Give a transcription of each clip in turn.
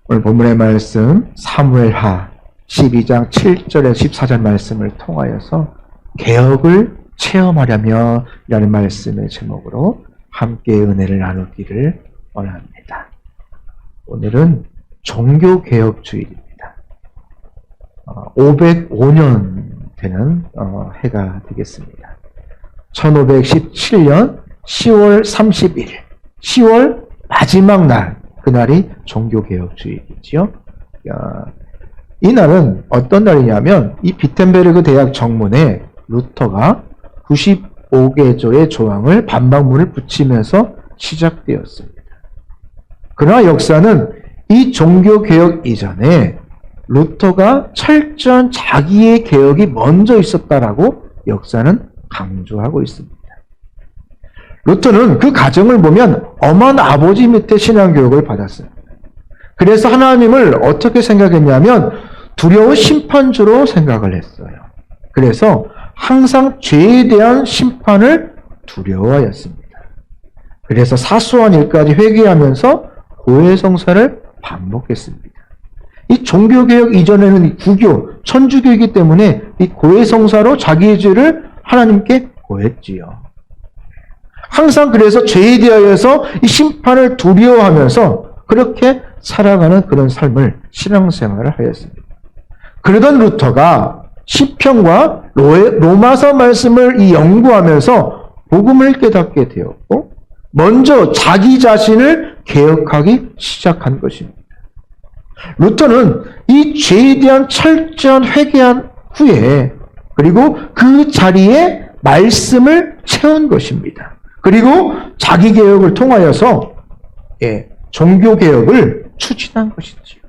오늘 본문의 말씀 사무엘하 12장 7절에서 14절 말씀을 통하여서 개혁을 체험하려며 라는 말씀의 제목으로 함께 은혜를 나누기를 원합니다. 오늘은 종교개혁주일입니다. 505년 되는 해가 되겠습니다. 1517년 10월 31일 10월 마지막 날, 그날이 종교개혁주일이지요. 이 날은 어떤 날이냐면 이 비텐베르그 대학 정문에 루터가 95개조의 조항을 반박문을 붙이면서 시작되었습니다. 그러나 역사는 이 종교개혁 이전에 루터가 철저한 자기의 개혁이 먼저 있었다라고 역사는 강조하고 있습니다. 루터는 그 가정을 보면 엄한 아버지 밑에 신앙교육을 받았어요. 그래서 하나님을 어떻게 생각했냐면 두려운 심판주로 생각을 했어요. 그래서 항상 죄에 대한 심판을 두려워하였습니다. 그래서 사소한 일까지 회개하면서 고해성사를 반복했습니다. 이 종교개혁 이전에는 구교, 천주교이기 때문에 이 고해성사로 자기의 죄를 하나님께 고했지요. 항상 그래서 죄에 대하여서 이 심판을 두려워하면서 그렇게 살아가는 그런 삶을 신앙생활을 하였습니다. 그러던 루터가 시편과 로마서 말씀을 연구하면서 복음을 깨닫게 되었고 먼저 자기 자신을 개혁하기 시작한 것입니다. 루터는 이 죄에 대한 철저한 회개한 후에 그리고 그 자리에 말씀을 채운 것입니다. 그리고 자기 개혁을 통하여서 종교개혁을 추진한 것이지요.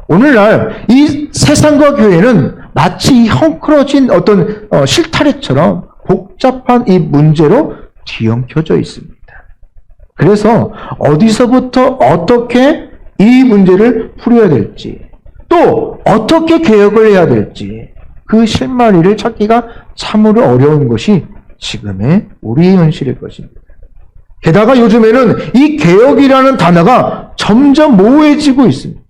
오늘날 이 세상과 교회는 마치 이 헝클어진 어떤 실타래처럼 복잡한 이 문제로 뒤엉켜져 있습니다. 그래서 어디서부터 어떻게 이 문제를 풀어야 될지 또 어떻게 개혁을 해야 될지 그 실마리를 찾기가 참으로 어려운 것이 지금의 우리의 현실일 것입니다. 게다가 요즘에는 이 개혁이라는 단어가 점점 모호해지고 있습니다.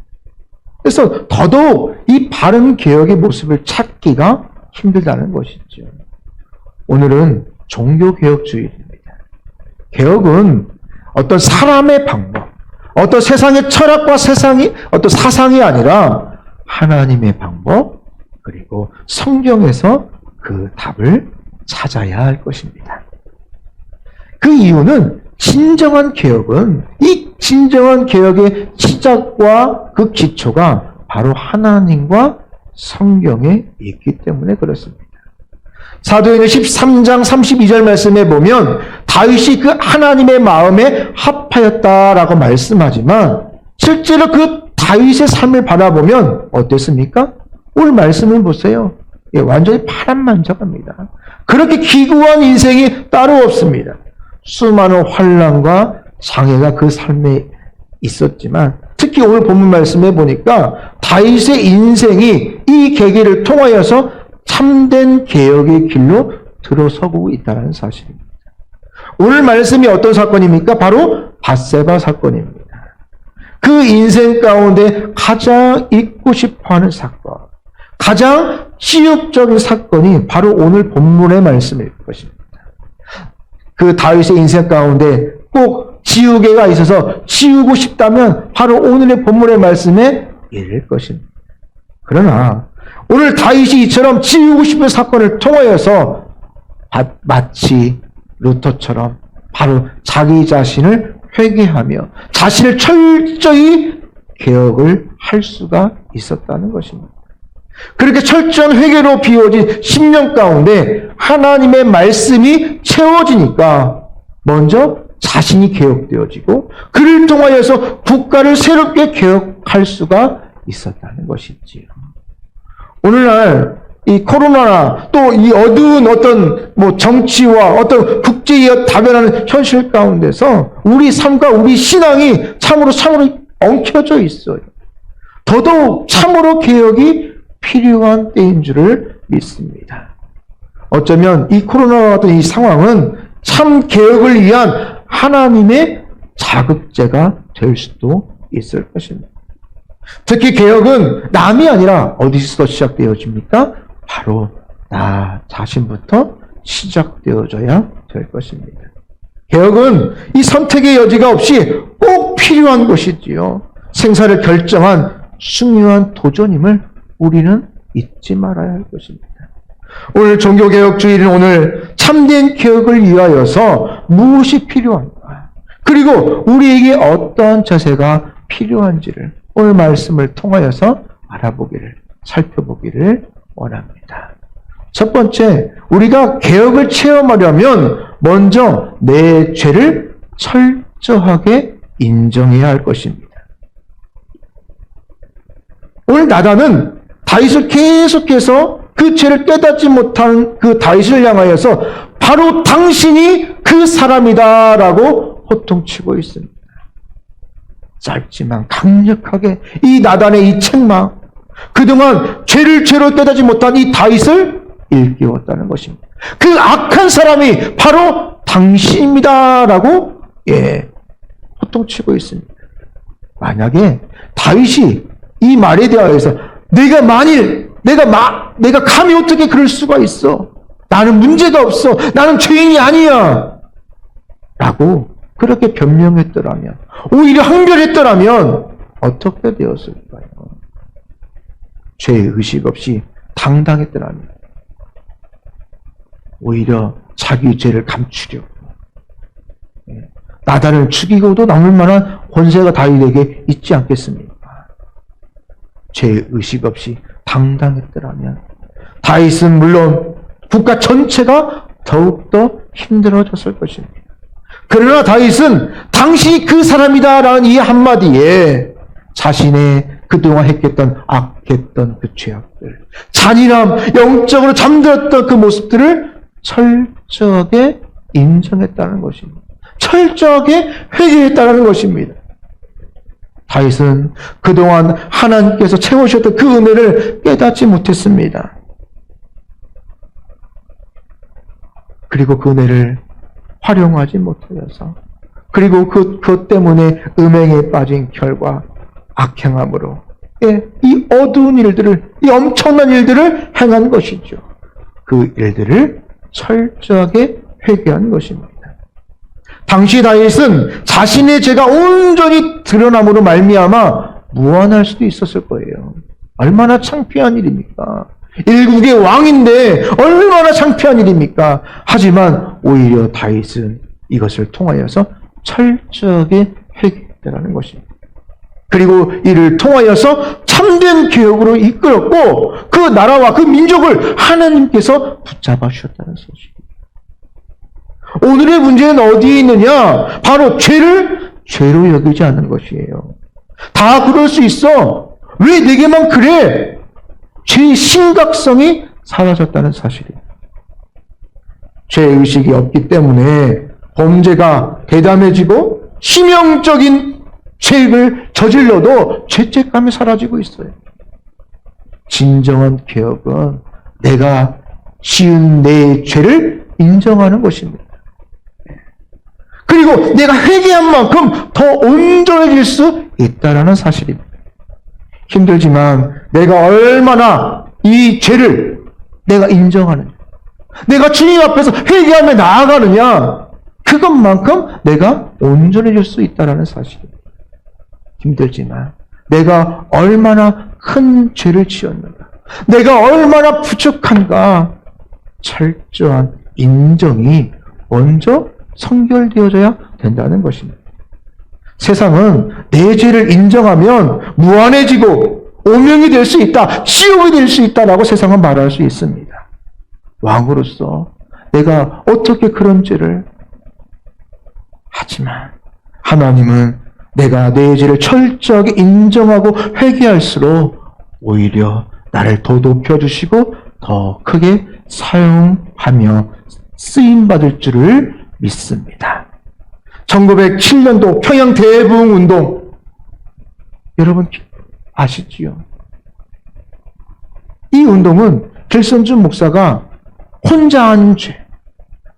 그래서 더더욱 이 바른 개혁의 모습을 찾기가 힘들다는 것이죠. 오늘은 종교개혁주일입니다. 개혁은 어떤 사람의 방법, 어떤 세상의 철학과 어떤 사상이 아니라 하나님의 방법, 그리고 성경에서 그 답을 찾아야 할 것입니다. 그 이유는 진정한 개혁은 이 진정한 개혁의 시작과 그 기초가 바로 하나님과 성경에 있기 때문에 그렇습니다. 사도행전 13장 32절 말씀에 보면 다윗이 그 하나님의 마음에 합하였다라고 말씀하지만 실제로 그 다윗의 삶을 바라보면 어땠습니까? 오늘 말씀을 보세요. 완전히 파란만장합니다. 그렇게 기구한 인생이 따로 없습니다. 수많은 환난과 장애가 그 삶에 있었지만 특히 오늘 본문 말씀에 보니까 다윗의 인생이 이 계기를 통하여서 참된 개혁의 길로 들어서고 있다는 사실입니다. 오늘 말씀이 어떤 사건입니까? 바로 밧세바 사건입니다. 그 인생 가운데 가장 잊고 싶어하는 사건, 가장 치욕적인 사건이 바로 오늘 본문의 말씀일 것입니다. 그 다윗의 인생 가운데 꼭 지우개가 있어서 지우고 싶다면 바로 오늘의 본문의 말씀에 이를 것입니다. 그러나 오늘 다윗이 이처럼 지우고 싶은 사건을 통하여서 마치 루터처럼 바로 자기 자신을 회개하며 자신을 철저히 개혁을 할 수가 있었다는 것입니다. 그렇게 철저한 회개로 비워진 10년 가운데 하나님의 말씀이 채워지니까 먼저 자신이 개혁되어지고 그를 통하여서 국가를 새롭게 개혁할 수가 있었다는 것이지요. 오늘날 이 코로나나 또 이 어두운 어떤 정치와 어떤 국제에 다변하는 현실 가운데서 우리 삶과 우리 신앙이 참으로 엉켜져 있어요. 더더욱 참으로 개혁이 필요한 때인 줄을 믿습니다. 어쩌면 이 코로나와 같은 이 상황은 참 개혁을 위한 하나님의 자극제가 될 수도 있을 것입니다. 특히 개혁은 남이 아니라 어디서 시작되어집니까? 바로 나 자신부터 시작되어져야 될 것입니다. 개혁은 이 선택의 여지가 없이 꼭 필요한 것이지요. 생사를 결정한 중요한 도전임을 우리는 잊지 말아야 할 것입니다. 오늘 종교개혁주의는 오늘 참된 개혁을 위하여서 무엇이 필요한가, 그리고 우리에게 어떠한 자세가 필요한지를 오늘 말씀을 통하여서 살펴보기를 원합니다. 첫 번째, 우리가 개혁을 체험하려면 먼저 내 죄를 철저하게 인정해야 할 것입니다. 오늘 나단은 다윗을 계속해서 그 죄를 깨닫지 못한 그 다윗을 향하여서 바로 당신이 그 사람이다라고 호통치고 있습니다. 짧지만 강력하게 이 나단의 이 책망, 그동안 죄를 죄로 깨닫지 못한 이 다윗을 일깨웠다는 것입니다. 그 악한 사람이 바로 당신입니다라고 호통치고 있습니다. 만약에 다윗이 이 말에 대하여서 내가 감히 어떻게 그럴 수가 있어? 나는 문제가 없어. 나는 죄인이 아니야. 라고 그렇게 변명했더라면, 오히려 항변했더라면 어떻게 되었을까요? 죄의식 없이 당당했더라면 오히려 자기 죄를 감추려고 나단을 죽이고도 남을 만한 권세가 다윗에게 있지 않겠습니까? 죄의식 없이 당당했더라면 다윗은 물론 국가 전체가 더욱더 힘들어졌을 것입니다. 그러나 다윗은 당신이 그 사람이다라는 이 한마디에 자신의 그동안 악했던 그 죄악들, 잔인함, 영적으로 잠들었던 그 모습들을 철저하게 인정했다는 것입니다. 철저하게 회개했다는 것입니다. 다윗은 그동안 하나님께서 채우셨던 그 은혜를 깨닫지 못했습니다. 그리고 그 은혜를 활용하지 못하여서, 그리고 그것 때문에 음행에 빠진 결과 악행함으로 이 어두운 일들을, 이 엄청난 일들을 행한 것이죠. 그 일들을 철저하게 회개한 것입니다. 당시 다윗은 자신의 죄가 온전히 드러남으로 말미암아 무한할 수도 있었을 거예요. 얼마나 창피한 일입니까? 일국의 왕인데 얼마나 창피한 일입니까? 하지만 오히려 다윗은 이것을 통하여서 철저하게 회개했다는 것입니다. 그리고 이를 통하여서 참된 개혁으로 이끌었고 그 나라와 그 민족을 하나님께서 붙잡아 주셨다는 소식. 오늘의 문제는 어디에 있느냐? 바로 죄를 죄로 여기지 않는 것이에요. 다 그럴 수 있어. 왜 내게만 그래? 죄의 심각성이 사라졌다는 사실이에요. 죄의식이 없기 때문에 범죄가 대담해지고 치명적인 죄를 저질러도 죄책감이 사라지고 있어요. 진정한 개혁은 내가 지은 내 죄를 인정하는 것입니다. 그리고 내가 회개한 만큼 더 온전해질 수 있다는 사실입니다. 힘들지만 내가 얼마나 이 죄를 내가 인정하느냐, 내가 주님 앞에서 회개하며 나아가느냐, 그것만큼 내가 온전해질 수 있다는 사실입니다. 힘들지만 내가 얼마나 큰 죄를 지었는가, 내가 얼마나 부족한가, 철저한 인정이 먼저 성결되어져야 된다는 것입니다. 세상은 내 죄를 인정하면 무한해지고 오명이 될 수 있다, 지옥이 될 수 있다라고 세상은 말할 수 있습니다. 왕으로서 내가 어떻게 그런 죄를, 하지만 하나님은 내가 내 죄를 철저하게 인정하고 회개할수록 오히려 나를 더 높여주시고 더 크게 사용하며 쓰임받을 줄을 믿습니다. 1907년도 평양 대부흥운동, 여러분 아시지요? 이 운동은 길선준 목사가 혼자 한 죄,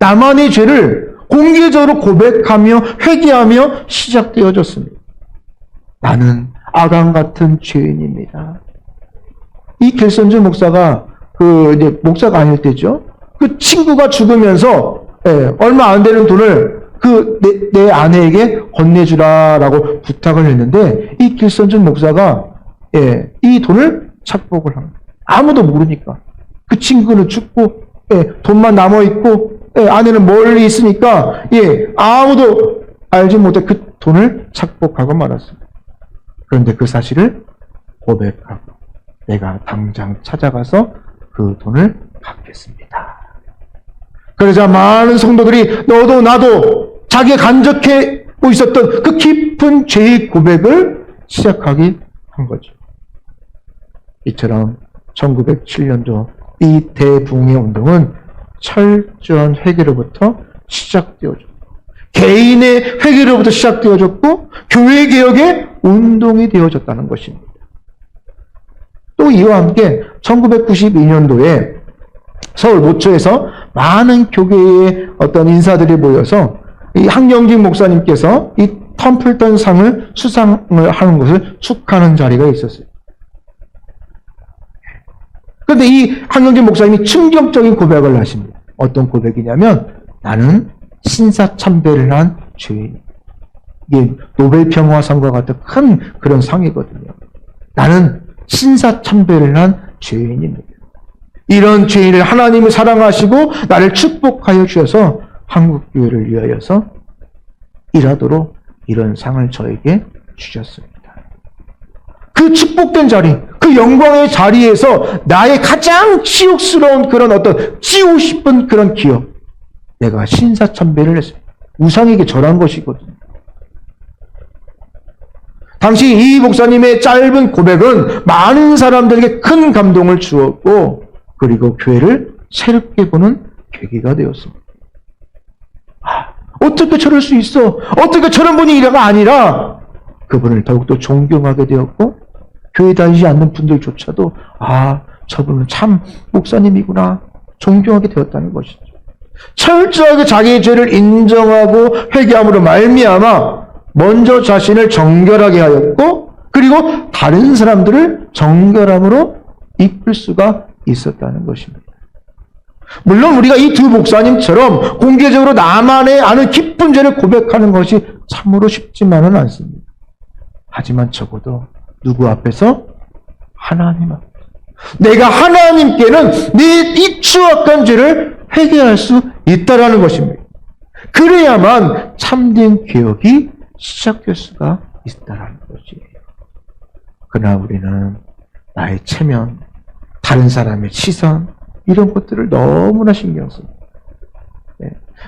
나만의 죄를 공개적으로 고백하며 회개하며 시작되어졌습니다. 나는 아간 같은 죄인입니다. 이 길선주 목사가 이제 목사가 아닐 때죠. 그 친구가 죽으면서 얼마 안 되는 돈을 내 아내에게 건네주라라고 부탁을 했는데 이 길선주 목사가 이 돈을 착복을 합니다. 아무도 모르니까. 그 친구는 죽고 돈만 남아 있고 아내는 멀리 있으니까 아무도 알지 못해 그 돈을 착복하고 말았습니다. 그런데 그 사실을 고백하고 내가 당장 찾아가서 그 돈을 갚겠습니다. 그러자 많은 성도들이 너도 나도 자기가 간직하고 있었던 그 깊은 죄의 고백을 시작하게 한 거죠. 이처럼 1907년도 이 대붕의 운동은 철저한 회개로부터 시작되어졌고 개인의 회개로부터 시작되어졌고 교회 개혁의 운동이 되어졌다는 것입니다. 또 이와 함께 1992년도에 서울 모처에서 많은 교회의 어떤 인사들이 모여서 이 한경직 목사님께서 이 텀플턴 상을 수상을 하는 것을 축하하는 자리가 있었어요. 그런데 이 한경직 목사님이 충격적인 고백을 하십니다. 어떤 고백이냐면 나는 신사참배를 한 죄인. 이게 노벨 평화상과 같은 큰 그런 상이거든요. 나는 신사참배를 한 죄인입니다. 이런 죄인을 하나님이 사랑하시고 나를 축복하여 주셔서 한국교회를 위하여서 일하도록 이런 상을 저에게 주셨습니다. 그 축복된 자리, 그 영광의 자리에서 나의 가장 치욕스러운 그런 어떤 찌우고 싶은 그런 기억, 내가 신사참배를 했습니다. 우상에게 절한 것이거든요. 당시 이 목사님의 짧은 고백은 많은 사람들에게 큰 감동을 주었고 그리고 교회를 새롭게 보는 계기가 되었습니다. 어떻게 저럴 수 있어? 어떻게 저런 분이 이래가 아니라 그분을 더욱더 존경하게 되었고 교회 다니지 않는 분들조차도 저분은 참 목사님이구나 존경하게 되었다는 것이죠. 철저하게 자기의 죄를 인정하고 회개함으로 말미암아 먼저 자신을 정결하게 하였고 그리고 다른 사람들을 정결함으로 이끌 수가 있었다는 것입니다. 물론 우리가 이 두 목사님처럼 공개적으로 나만의 아는 깊은 죄를 고백하는 것이 참으로 쉽지만은 않습니다. 하지만 적어도 누구 앞에서? 하나님 앞에서. 내가 하나님께는 내 이 추악한 죄를 회개할 수 있다라는 것입니다. 그래야만 참된 개혁이 시작될 수가 있다라는 거지. 그러나 우리는 나의 체면, 다른 사람의 시선, 이런 것들을 너무나 신경 씁니다.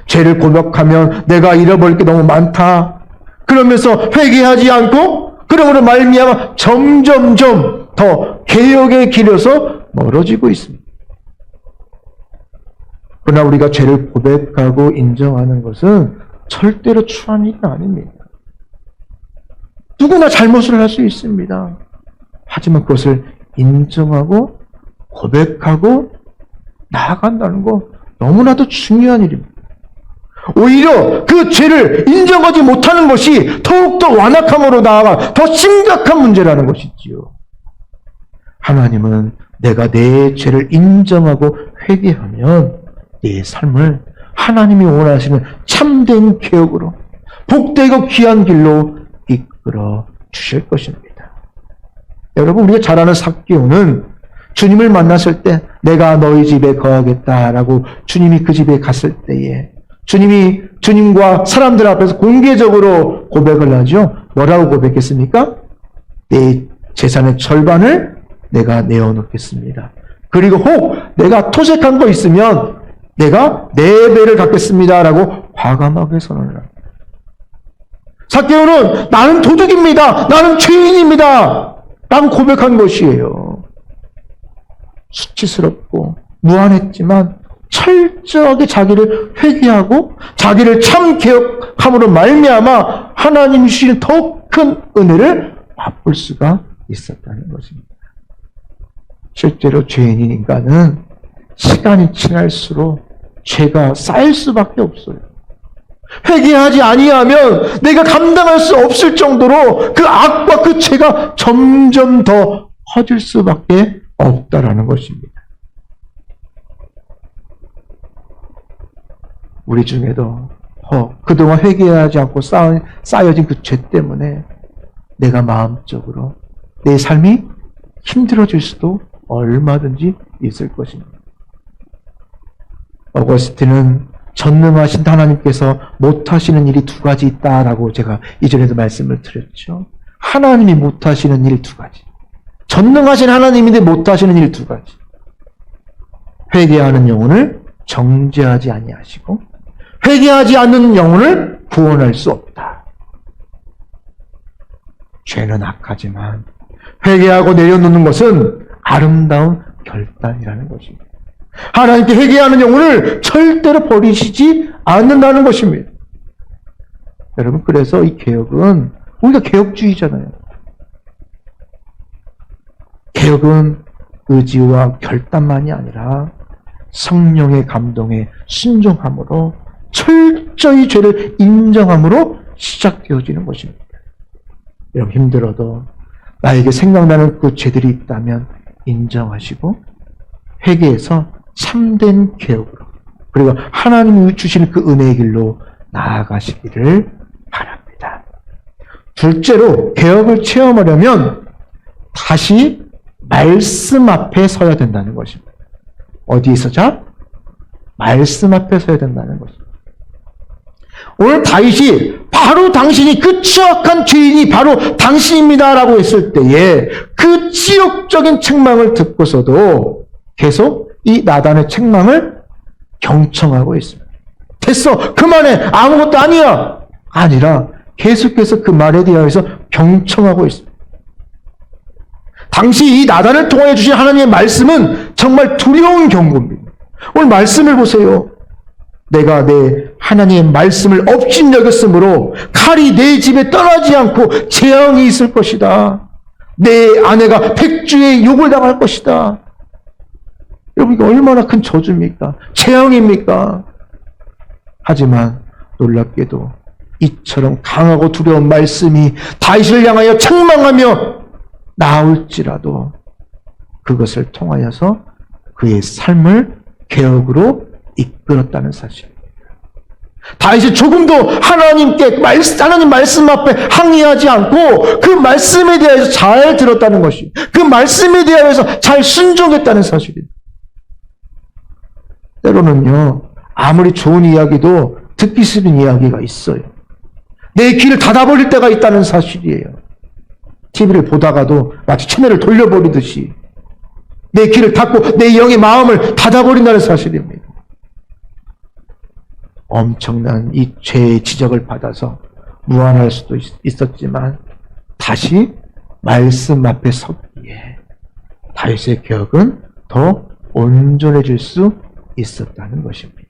죄를 고백하면 내가 잃어버릴 게 너무 많다. 그러면서 회개하지 않고 그러므로 말미암아 점점점 더 개혁의 길에서 멀어지고 있습니다. 그러나 우리가 죄를 고백하고 인정하는 것은 절대로 추한 일은 아닙니다. 누구나 잘못을 할 수 있습니다. 하지만 그것을 인정하고 고백하고 나아간다는 거 너무나도 중요한 일입니다. 오히려 그 죄를 인정하지 못하는 것이 더욱더 완악함으로 나아가 더 심각한 문제라는 것이지요. 하나님은 내가 내 죄를 인정하고 회개하면 내 삶을 하나님이 원하시는 참된 개혁으로 복되고 귀한 길로 이끌어 주실 것입니다. 여러분, 우리가 잘 아는 삭개오는 주님을 만났을 때 내가 너희 집에 거하겠다라고 주님이 그 집에 갔을 때에 주님과 사람들 앞에서 공개적으로 고백을 하죠. 뭐라고 고백했습니까? 내 재산의 절반을 내가 내어놓겠습니다. 그리고 혹 내가 토색한 거 있으면 내가 4배를 갚겠습니다라고 과감하게 선언을 합니다. 삭개오는 나는 도둑입니다. 나는 죄인입니다. 라고 고백한 것이에요. 수치스럽고 무한했지만 철저하게 자기를 회개하고 자기를 참 개혁함으로 말미암아 하나님이 주신 더 큰 은혜를 맛볼 수가 있었다는 것입니다. 실제로 죄인인 인간은 시간이 지날수록 죄가 쌓일 수밖에 없어요. 회개하지 아니하면 내가 감당할 수 없을 정도로 그 악과 그 죄가 점점 더 커질 수밖에 없다라는 것입니다. 우리 중에도 그동안 회개하지 않고 쌓여진 그 죄 때문에 내가 마음적으로 내 삶이 힘들어질 수도 얼마든지 있을 것입니다. 어거스틴은 전능하신 하나님께서 못하시는 일이 두 가지 있다라고 제가 이전에도 말씀을 드렸죠. 하나님이 못하시는 일 두 가지. 전능하신 하나님인데 못하시는 일 두 가지. 회개하는 영혼을 정죄하지 아니하시고 회개하지 않는 영혼을 구원할 수 없다. 죄는 악하지만 회개하고 내려놓는 것은 아름다운 결단이라는 것입니다. 하나님께 회개하는 영혼을 절대로 버리시지 않는다는 것입니다. 여러분, 그래서 이 개혁은, 우리가 개혁주의잖아요. 개혁은 의지와 결단만이 아니라 성령의 감동에 순종함으로 철저히 죄를 인정함으로 시작되어지는 것입니다. 여러분, 힘들어도 나에게 생각나는 그 죄들이 있다면 인정하시고 회개해서 참된 개혁으로, 그리고 하나님이 주시는 그 은혜의 길로 나아가시기를 바랍니다. 둘째로, 개혁을 체험하려면 다시 말씀 앞에 서야 된다는 것입니다. 어디에 서자? 말씀 앞에 서야 된다는 것입니다. 오늘 다윗이 바로 당신이, 그 추악한 죄인이 바로 당신입니다라고 했을 때에 그 지역적인 책망을 듣고서도 계속 이 나단의 책망을 경청하고 있습니다. 됐어, 그만해, 아무것도 아니야, 아니라 계속해서 그 말에 대하여서 경청하고 있습니다. 당시 이 나단을 통하여 주신 하나님의 말씀은 정말 두려운 경고입니다. 오늘 말씀을 보세요. 내가 내 하나님의 말씀을 업신여겼으므로 칼이 내 집에 떠나지 않고 재앙이 있을 것이다. 내 아내가 백주의 욕을 당할 것이다. 여러분, 이거 얼마나 큰 저주입니까? 재앙입니까? 하지만 놀랍게도 이처럼 강하고 두려운 말씀이 다윗을 향하여 책망하며 나올지라도 그것을 통하여서 그의 삶을 개혁으로 이끌었다는 사실입니다. 다윗이 조금도 하나님 말씀 앞에 항의하지 않고 그 말씀에 대해서 잘 들었다는 것이, 그 말씀에 대해서 잘 순종했다는 사실입니다. 때로는요, 아무리 좋은 이야기도 듣기 싫은 이야기가 있어요. 내 귀를 닫아버릴 때가 있다는 사실이에요. TV를 보다가도 마치 채널을 돌려버리듯이 내 귀를 닫고 내 영의 마음을 닫아버린다는 사실입니다. 엄청난 이 죄의 지적을 받아서 무안할 수도 있었지만 다시 말씀 앞에 섰기에 다윗의 개혁은 더 온전해질 수 있었다는 것입니다.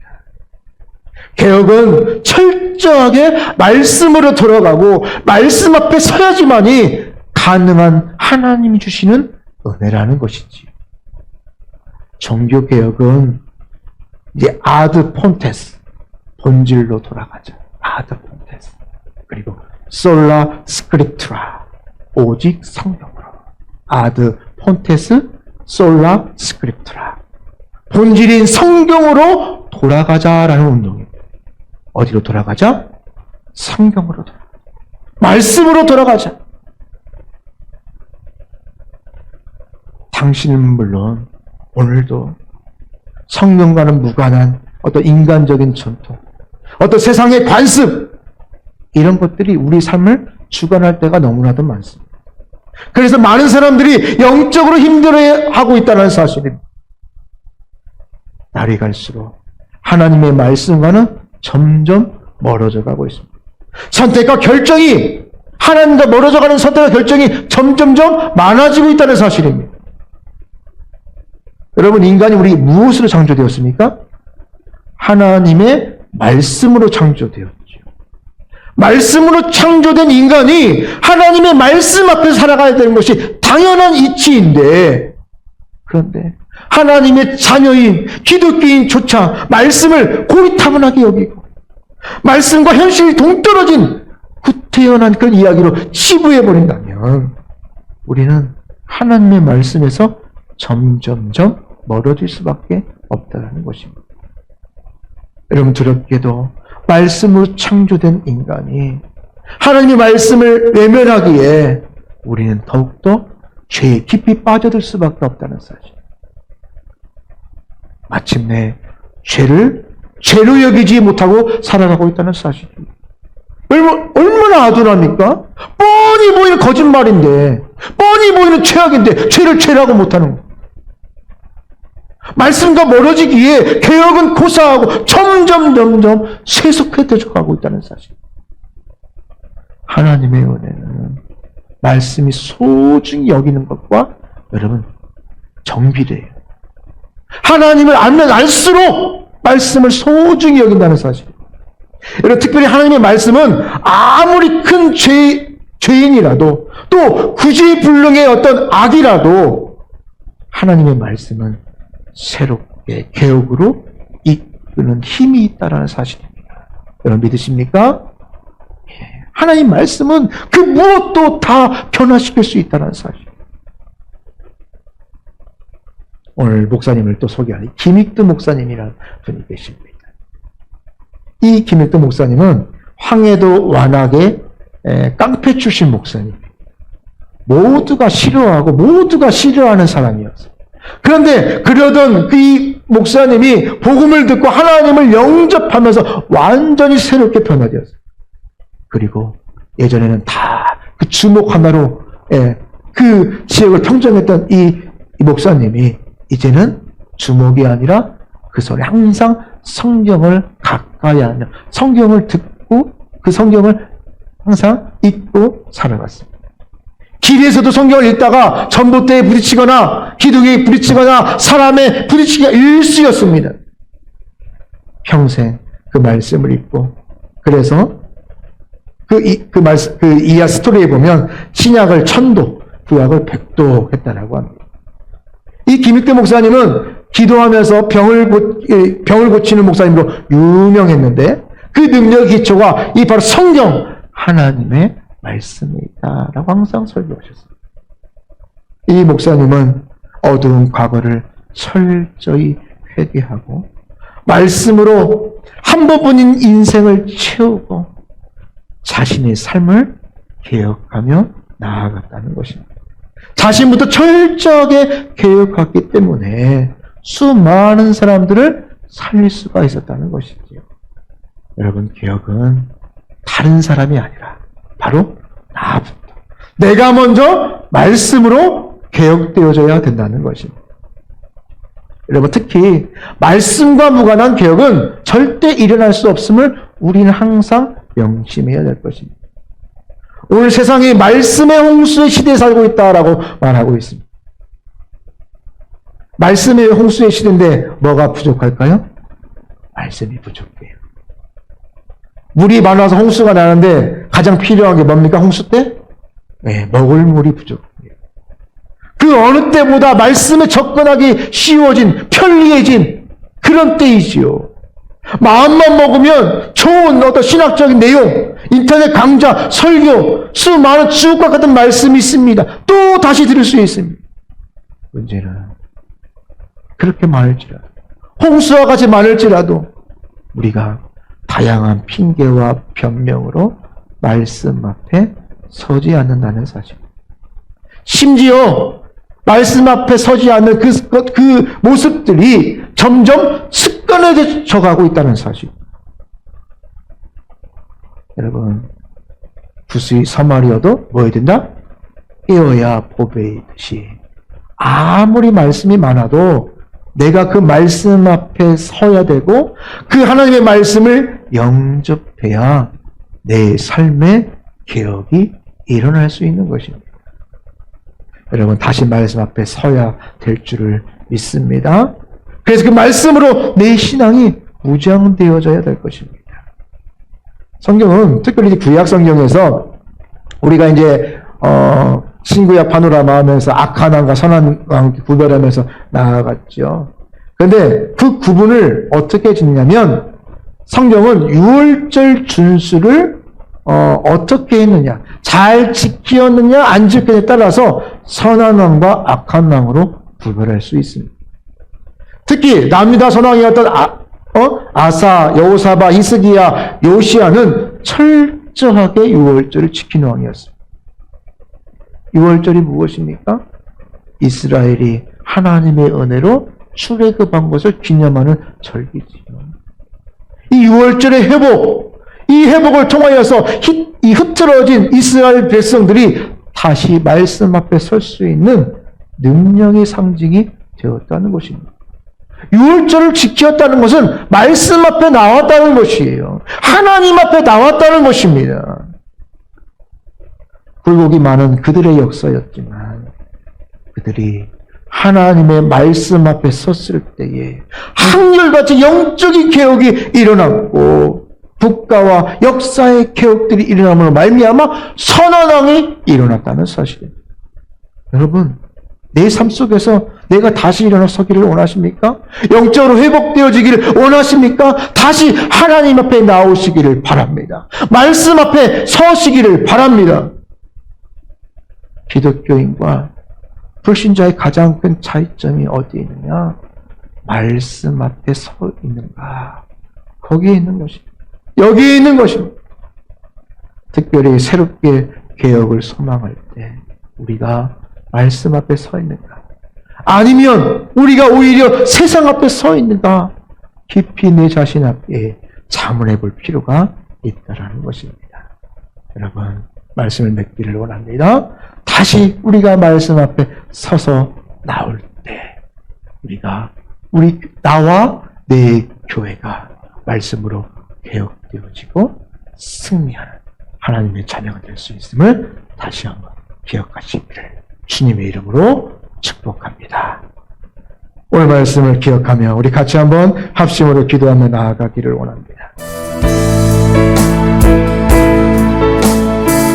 개혁은 철저하게 말씀으로 돌아가고 말씀 앞에 서야지만이 가능한 하나님이 주시는 은혜라는 것이지요. 종교개혁은 이제 아드 폰테스, 본질로 돌아가자. 아드 폰테스. 그리고 솔라 스크립트라, 오직 성경으로. 아드 폰테스, 솔라 스크립트라. 본질인 성경으로 돌아가자라는 운동입니다. 어디로 돌아가자? 성경으로 돌아가자. 말씀으로 돌아가자. 당신은 물론 오늘도 성경과는 무관한 어떤 인간적인 전통, 어떤 세상의 관습, 이런 것들이 우리 삶을 주관할 때가 너무나도 많습니다. 그래서 많은 사람들이 영적으로 힘들어하고 있다는 사실입니다. 날이 갈수록 하나님의 말씀과는 점점 멀어져 가고 있습니다. 선택과 결정이, 하나님과 멀어져가는 선택과 결정이 점점점 많아지고 있다는 사실입니다. 여러분, 인간이 우리 무엇으로 창조되었습니까? 하나님의 말씀으로 창조되었죠. 말씀으로 창조된 인간이 하나님의 말씀 앞에서 살아가야 되는 것이 당연한 이치인데, 그런데 하나님의 자녀인 기독교인조차 말씀을 고리타분하게 여기고 말씀과 현실이 동떨어진 구태연한 그런 이야기로 치부해버린다면 우리는 하나님의 말씀에서 점점점 멀어질 수밖에 없다는 것입니다. 여러분, 두렵게도 말씀으로 창조된 인간이 하나님의 말씀을 외면하기에 우리는 더욱더 죄에 깊이 빠져들 수밖에 없다는 사실. 마침내 죄를 죄로 여기지 못하고 살아가고 있다는 사실입니다. 얼마나 아둔합니까? 뻔히 보이는 거짓말인데, 뻔히 보이는 죄악인데 죄를 죄라고 못하는 거예요. 말씀과 멀어지기에 개혁은 고사하고 점점 세속화되어 가고 있다는 사실. 하나님의 은혜는 말씀이 소중히 여기는 것과 여러분 정비례해요. 하나님을 알면 알수록 말씀을 소중히 여긴다는 사실. 여러분, 특별히 하나님의 말씀은 아무리 큰 죄인이라도 또 구지불능의 어떤 악이라도 하나님의 말씀은 새롭게 개혁으로 이끄는 힘이 있다는 사실입니다. 여러분 믿으십니까? 하나님 말씀은 그 무엇도 다 변화시킬 수 있다는 사실. 오늘 목사님을 또 소개하는 김익두 목사님이라는 분이 계십니다. 이 김익두 목사님은 황해도 완악의 깡패 출신 목사님. 모두가 싫어하는 사람이었어요. 그런데 그러던 이 목사님이 복음을 듣고 하나님을 영접하면서 완전히 새롭게 변화되었어요. 그리고 예전에는 다 그 주먹 하나로 그 지역을 평정했던 이 목사님이 이제는 주먹이 아니라 그 손에 항상 성경을 가까이 하며 성경을 듣고 그 성경을 항상 읽고 살아갔습니다. 길에서도 성경을 읽다가 전봇대에 부딪히거나 기둥에 부딪히거나 사람에 부딪히기가 일쑤였습니다. 평생 그 말씀을 읽고 그래서 그 이하 스토리에 보면 신약을 1000도, 구약을 100도 했다라고 합니다. 이 김익대 목사님은 기도하면서 병을 고치는 목사님으로 유명했는데 그 능력 기초가 이 바로 성경 하나님의 말씀에 있다라고 항상 설교하셨습니다. 이 목사님은 어두운 과거를 철저히 회개하고 말씀으로 한 번뿐인 인생을 채우고 자신의 삶을 개혁하며 나아갔다는 것입니다. 자신부터 철저하게 개혁했기 때문에 수많은 사람들을 살릴 수가 있었다는 것이지요. 여러분, 개혁은 다른 사람이 아니라 바로 나부터 내가 먼저 말씀으로 개혁되어져야 된다는 것입니다. 여러분, 특히 말씀과 무관한 개혁은 절대 일어날 수 없음을 우리는 항상 명심해야 될 것입니다. 오늘 세상이 말씀의 홍수의 시대에 살고 있다라고 말하고 있습니다. 말씀의 홍수의 시대인데 뭐가 부족할까요? 말씀이 부족해요. 물이 많아서 홍수가 나는데 가장 필요한 게 뭡니까? 홍수 때? 네, 먹을 물이 부족해요. 그 어느 때보다 말씀에 접근하기 쉬워진, 편리해진 그런 때이지요. 마음만 먹으면 좋은 어떤 신학적인 내용, 인터넷 강좌, 설교, 수많은 주옥과 같은 말씀이 있습니다. 또 다시 들을 수 있습니다. 문제는 그렇게 많을지라도, 홍수와 같이 많을지라도 우리가 다양한 핑계와 변명으로 말씀 앞에 서지 않는다는 사실. 심지어 말씀 앞에 서지 않는 그 모습들이 점점 습관해져 가고 있다는 사실. 여러분, 구슬이 서말이어도 뭐 해야 된다? 깨어야 보배이듯이. 아무리 말씀이 많아도 내가 그 말씀 앞에 서야 되고 그 하나님의 말씀을 영접해야 내 삶의 개혁이 일어날 수 있는 것입니다. 여러분, 다시 말씀 앞에 서야 될 줄을 믿습니다. 그래서 그 말씀으로 내 신앙이 무장되어져야 될 것입니다. 성경은 특별히 구약 성경에서 우리가 이제 신구약 파노라마 하면서 악한 왕과 선한 왕 구별하면서 나아갔죠. 그런데 그 구분을 어떻게 짓냐면 성경은 유월절 준수를 어떻게 했느냐, 잘 지켰느냐 안 지켰느냐에 따라서 선한 왕과 악한 왕으로 구별할 수 있습니다. 특히 남유다 선왕이었던 아사, 여호사밧, 히스기야, 요시야는 철저하게 유월절을 지키는 왕이었습니다. 유월절이 무엇입니까? 이스라엘이 하나님의 은혜로 출애굽한 것을 기념하는 절기지요. 이 유월절의 회복, 이 회복을 통하여서 이 흩어진 이스라엘 백성들이 다시 말씀 앞에 설 수 있는 능력의 상징이 되었다는 것입니다. 유월절을 지켰다는 것은 말씀 앞에 나왔다는 것이에요. 하나님 앞에 나왔다는 것입니다. 굴곡이 많은 그들의 역사였지만 그들이 하나님의 말씀 앞에 섰을 때에 한결같이 영적인 개혁이 일어났고 국가와 역사의 개혁들이 일어남으로 말미암아 선한 왕이 일어났다는 사실입니다. 여러분, 내 삶 속에서 내가 다시 일어나 서기를 원하십니까? 영적으로 회복되어지기를 원하십니까? 다시 하나님 앞에 나오시기를 바랍니다. 말씀 앞에 서시기를 바랍니다. 기독교인과 불신자의 가장 큰 차이점이 어디에 있느냐? 말씀 앞에 서 있는가? 거기에 있는 것입니다. 여기에 있는 것입니다. 특별히 새롭게 개혁을 소망할 때 우리가 말씀 앞에 서 있는가? 아니면 우리가 오히려 세상 앞에 서 있는가? 깊이 내 자신 앞에 자문해 볼 필요가 있다라는 것입니다. 여러분, 말씀을 맺기를 원합니다. 다시 우리가 말씀 앞에 서서 나올 때 나와 내 교회가 말씀으로 개혁되어지고 승리하는 하나님의 자녀가 될 수 있음을 다시 한번 기억하시기를 주님의 이름으로 축복합니다. 오늘 말씀을 기억하며 우리 같이 한번 합심으로 기도하며 나아가기를 원합니다.